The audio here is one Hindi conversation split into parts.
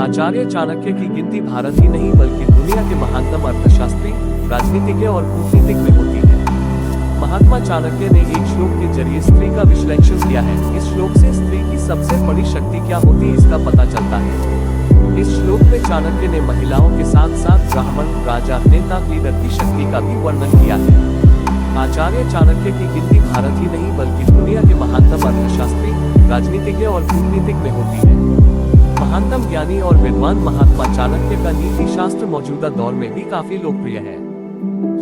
आचार्य चाणक्य की गिनती भारत ही नहीं बल्कि दुनिया के महानतम अर्थशास्त्री, राजनीतिज्ञ और कूटनीतिक में होती है। महात्मा चाणक्य ने एक श्लोक के जरिए स्त्री का विश्लेषण किया है। इस श्लोक से स्त्री की सबसे बड़ी शक्ति क्या होती है इसका पता चलता है। इस श्लोक में चाणक्य ने महिलाओं के साथ साथ ब्राह्मण, राजा, नेता, लीडर की शक्ति का भी वर्णन किया है। आचार्य चाणक्य की गिनती भारत ही नहीं बल्कि दुनिया के महानतम अर्थशास्त्री, राजनीतिज्ञ और कूटनीतिक में होती है। महानतम ज्ञानी और विद्वान महात्मा चाणक्य का नीति शास्त्र मौजूदा दौर में भी काफी लोकप्रिय है।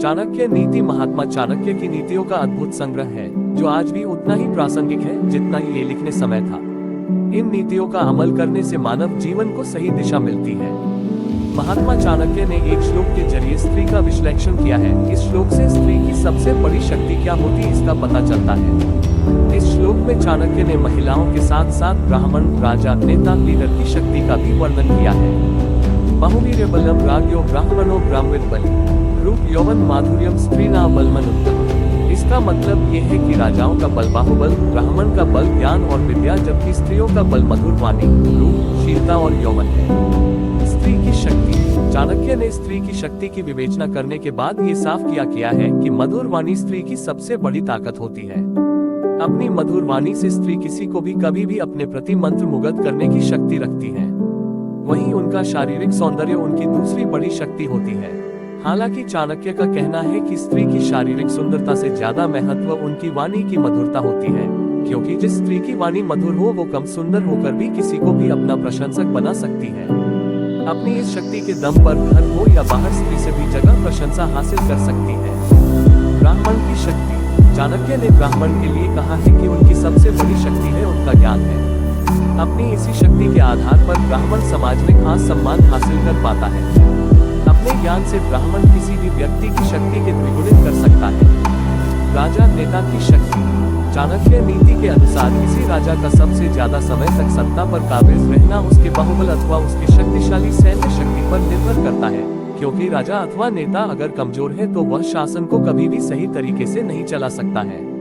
चाणक्य नीति महात्मा चाणक्य की नीतियों का अद्भुत संग्रह है, जो आज भी उतना ही प्रासंगिक है जितना ये लिखने समय था। इन नीतियों का अमल करने से मानव जीवन को सही दिशा मिलती है। महात्मा चाणक्य ने एक श्लोक के जरिए स्त्री का विश्लेषण किया है। इस श्लोक से स्त्री की सबसे बड़ी शक्ति क्या होती है इसका पता चलता है। इस श्लोक में चाणक्य ने महिलाओं के साथ साथ ब्राह्मण, राजा, नेता, लीडर की शक्ति का भी वर्णन किया है। बहुवीर्य बलम राज्ञो ब्राह्मणो ब्राह्मण बलि रूप यौवन माधुर्यम स्त्रीणा बलमनुत्तम। इसका मतलब ये है कि राजाओं का बल बाहुबल, ब्राह्मण का बल ज्ञान और विद्या, जबकि स्त्रियों का बल मधुर वाणी, रूप, शीलता और यौवन है। स्त्री की शक्ति। चाणक्य ने स्त्री की शक्ति की विवेचना करने के बाद ये साफ किया है कि मधुर वाणी स्त्री की सबसे बड़ी ताकत होती है। अपनी मधुर वाणी से स्त्री किसी को भी कभी भी अपने प्रति मंत्र मुग्ध करने की शक्ति रखती है। वहीं उनका शारीरिक सौंदर्य उनकी दूसरी बड़ी शक्ति होती है। हालांकि चाणक्य का कहना है कि स्त्री की शारीरिक सुंदरता से ज्यादा महत्व उनकी वाणी की मधुरता होती है, क्योंकि जिस स्त्री की वाणी मधुर हो वो कम सुंदर होकर भी किसी को भी अपना प्रशंसक बना सकती है। अपनी इस शक्ति के दम पर घर हो या बाहर स्त्री से भी जगह प्रशंसा हासिल कर सकती है। ब्राह्मण की शक्ति। चाणक्य ने ब्राह्मण के लिए कहा है कि उनकी सबसे बड़ी शक्ति है उनका ज्ञान है। अपनी इसी शक्ति के आधार पर ब्राह्मण समाज में खास सम्मान हासिल कर पाता है। अपने ज्ञान से ब्राह्मण किसी भी व्यक्ति की शक्ति के द्विगुणित कर सकता है। राजा, नेता की शक्ति। चाणक्य नीति के अनुसार किसी राजा का सबसे ज्यादा समय तक सत्ता पर काबिज रहना उसके बाहुबल अथवा उसकी शक्तिशाली सैन्य शक्ति पर निर्भर करता है, क्योंकि राजा अथवा नेता अगर कमजोर है तो वह शासन को कभी भी सही तरीके से नहीं चला सकता है।